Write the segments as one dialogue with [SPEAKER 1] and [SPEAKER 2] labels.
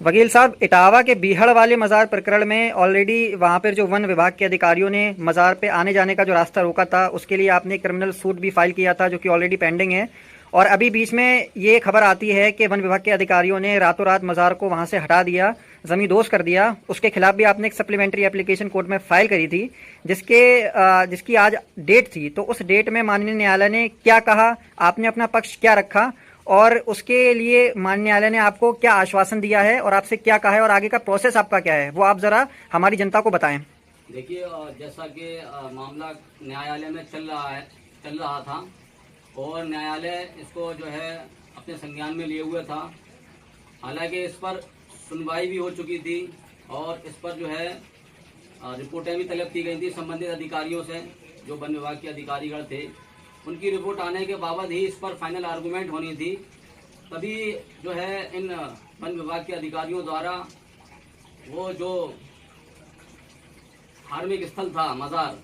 [SPEAKER 1] वकील साहब, इटावा के बीहड़ वाले मज़ार प्रकरण में ऑलरेडी वहाँ पर जो वन विभाग के अधिकारियों ने मज़ार पे आने जाने का जो रास्ता रोका था, उसके लिए आपने क्रिमिनल सूट भी फाइल किया था जो कि ऑलरेडी पेंडिंग है। और अभी बीच में ये खबर आती है कि वन विभाग के अधिकारियों ने रातों रात मज़ार को वहाँ से हटा दिया, ज़मींदोज़ कर दिया। उसके खिलाफ भी आपने एक सप्लीमेंट्री एप्लीकेशन कोर्ट में फाइल करी थी, जिसकी आज डेट थी। तो उस डेट में माननीय न्यायालय ने क्या कहा, आपने अपना पक्ष क्या रखा, और उसके लिए माननीय न्यायालय ने आपको क्या आश्वासन दिया है और आपसे क्या कहा है, और आगे का प्रोसेस आपका क्या है, वो आप ज़रा हमारी जनता को बताएं।
[SPEAKER 2] देखिए, जैसा कि मामला न्यायालय में चल रहा था और न्यायालय इसको जो है अपने संज्ञान में लिए हुए था। हालांकि इस पर सुनवाई भी हो चुकी थी और इस पर जो है रिपोर्टें भी तलब की गई थी संबंधित अधिकारियों से, जो वन विभाग के अधिकारीगण थे। उनकी रिपोर्ट आने के बावजूद ही इस पर फाइनल आर्गूमेंट होनी थी। तभी जो है इन वन विभाग के अधिकारियों द्वारा वो जो धार्मिक स्थल था, मज़ार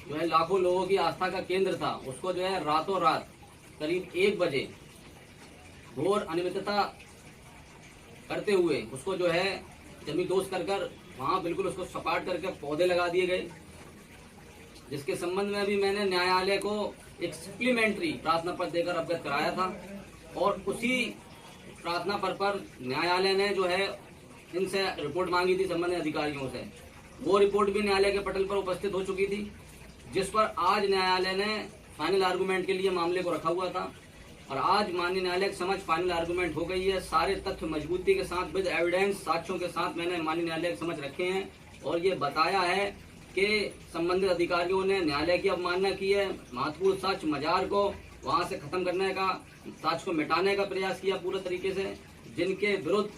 [SPEAKER 2] जो है लाखों लोगों की आस्था का केंद्र था, उसको जो है रातों रात करीब 1 बजे घोर अनियमितता करते हुए उसको जो है जमींदोज कर वहाँ बिल्कुल उसको सपाट करके पौधे लगा दिए गए, जिसके संबंध में भी मैंने न्यायालय को एक सप्लीमेंट्री प्रार्थना पत्र देकर अवगत कराया था। और उसी प्रार्थना पत्र पर न्यायालय ने जो है इनसे रिपोर्ट मांगी थी संबंधित अधिकारियों से। वो रिपोर्ट भी न्यायालय के पटल पर उपस्थित हो चुकी थी, जिस पर आज न्यायालय ने फाइनल आर्गूमेंट के लिए मामले को रखा हुआ था। और आज माननीय न्यायालय के समझ फाइनल आर्गूमेंट हो गई है। सारे तथ्य मजबूती के साथ विद एविडेंस, साक्ष्यों के साथ मैंने माननीय न्यायालय के समझ रखे हैं और ये बताया है कि संबंधित अधिकारियों ने न्यायालय की अवमानना की है। महत्वपूर्ण साक्ष्य मजार को वहां से खत्म करने का, साक्ष्य को मिटाने का प्रयास किया पूरे तरीके से, जिनके विरुद्ध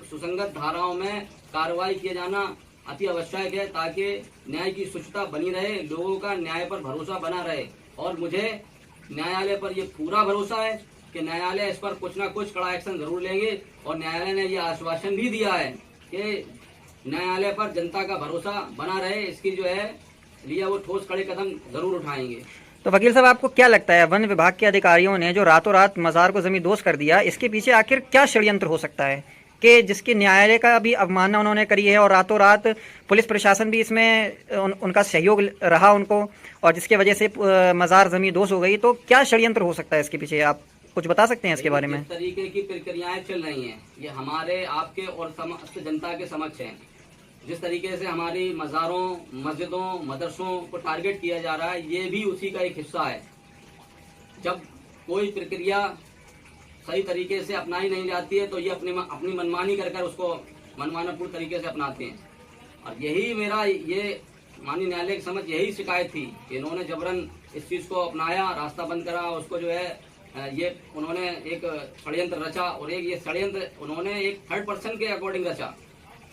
[SPEAKER 2] सुसंगत धाराओं में कार्रवाई किया जाना अति आवश्यक है, ताकि न्याय की शुचिता बनी रहे, लोगों का न्याय पर भरोसा बना रहे। और मुझे न्यायालय पर यह पूरा भरोसा है कि न्यायालय इस पर कुछ ना कुछ कड़ा एक्शन जरूर लेंगे। और न्यायालय ने यह आश्वासन भी दिया है कि न्यायालय पर जनता का भरोसा बना रहे, इसकी जो है लिया वो ठोस कड़े कदम जरूर उठाएंगे।
[SPEAKER 1] तो वकील साहब, आपको क्या लगता है, वन विभाग के अधिकारियों ने जो रातों रात मज़ार को जमींदोज कर दिया, इसके पीछे आखिर क्या षड्यंत्र हो सकता है कि जिसकी न्यायालय का भी अवमानना उन्होंने करी है और रातों रात पुलिस प्रशासन भी इसमें उनका सहयोग रहा उनको, और जिसकी वजह से मज़ार जमींदोज हो गई? तो क्या षड्यंत्र हो सकता है इसके पीछे, आप कुछ बता सकते हैं इसके बारे में?
[SPEAKER 2] जिस तरीके की प्रक्रियाएं चल रही हैं, ये हमारे, आपके और समस्त जनता के समक्ष है। जिस तरीके से हमारी मज़ारों, मस्जिदों, मदरसों को टारगेट किया जा रहा है, ये भी उसी का एक हिस्सा है। जब कोई प्रक्रिया सही तरीके से अपनाई नहीं जाती है तो ये अपनी मनमानी कर उसको मनमानापूर्ण तरीके से अपनाते हैं। और यही मेरा ये माननीय न्यायालय की समझ यही शिकायत थी कि इन्होंने जबरन इस चीज को अपनाया, रास्ता बंद करा, उसको जो है ये उन्होंने एक षड्यंत्र रचा। और एक ये षड्यंत्र उन्होंने एक थर्ड पर्सन के अकॉर्डिंग रचा।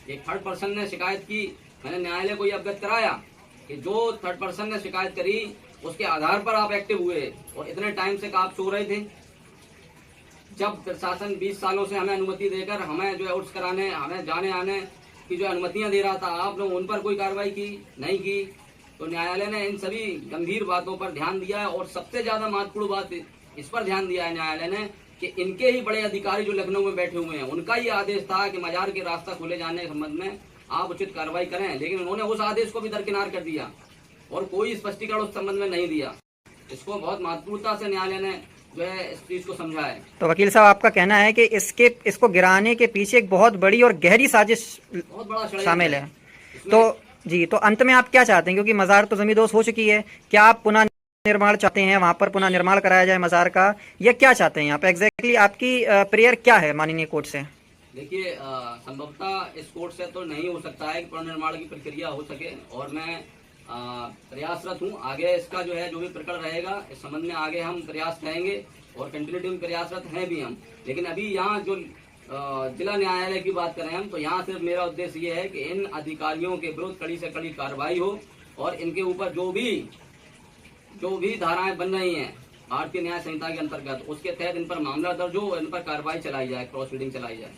[SPEAKER 2] एक थर्ड पर्सन ने शिकायत की, मैंने न्यायालय को ये अवगत कराया कि जो थर्ड पर्सन ने शिकायत करी उसके आधार पर आप एक्टिव हुए, और इतने टाइम से आप सो रहे थे। जब प्रशासन 20 सालों से हमें अनुमति देकर हमें जो है उर्स कराने, हमें जाने आने की जो अनुमतियां दे रहा था, आप लोग उन पर कोई कार्रवाई की नहीं की। तो न्यायालय ने इन सभी गंभीर बातों पर ध्यान दिया है। और सबसे ज्यादा महत्वपूर्ण बात इस पर ध्यान दिया है न्यायालय ने कि इनके ही बड़े अधिकारी जो लखनऊ में बैठे हुए हैं, उनका ये आदेश था कि मजार के रास्ता खोले जाने के संबंध में आप उचित कार्रवाई करें, लेकिन उन्होंने उस आदेश को भी दरकिनार कर दिया और कोई स्पष्टीकरण उस संबंध में नहीं दिया। इसको बहुत महत्वपूर्णता से न्यायालय ने जो है इस चीज को समझा है।
[SPEAKER 1] तो वकील साहब, आपका कहना है कि इसको गिराने के पीछे एक बहुत बड़ी और गहरी साजिश
[SPEAKER 2] बहुत बड़ा
[SPEAKER 1] शामिल है। तो जी, तो अंत में आप क्या चाहते हैं, क्योंकि मज़ार तो जमींदोज हो चुकी है, क्या आप पुनः निर्माण चाहते हैं, वहां पर पुनः निर्माण कराया जाए मज़ार का, या क्या चाहते हैं आप एग्जैक्टली? आपकी प्रेयर क्या है माननीय कोर्ट से?
[SPEAKER 2] देखिए, संभवतः इस कोर्ट से तो नहीं हो सकता है कि पुनर्निर्माण की प्रक्रिया हो सके, और मैं प्रयासरत हूँ। आगे इसका जो है जो भी प्रकरण रहेगा इस संबंध में आगे हम प्रयास करेंगे और कंटिन्यूटी में प्रयासरत हैं भी हम। लेकिन अभी यहाँ जो जिला न्यायालय की बात करें हम, तो यहाँ सिर्फ मेरा उद्देश्य ये है कि इन अधिकारियों के विरुद्ध कड़ी से कड़ी कार्रवाई हो और इनके ऊपर जो भी धाराएं बन रही हैं भारतीय न्याय संहिता के अंतर्गत, उसके तहत इन पर मामला दर्ज हो और इन पर कार्रवाई चलाई जाए, प्रोसीडिंग चलाई जाए।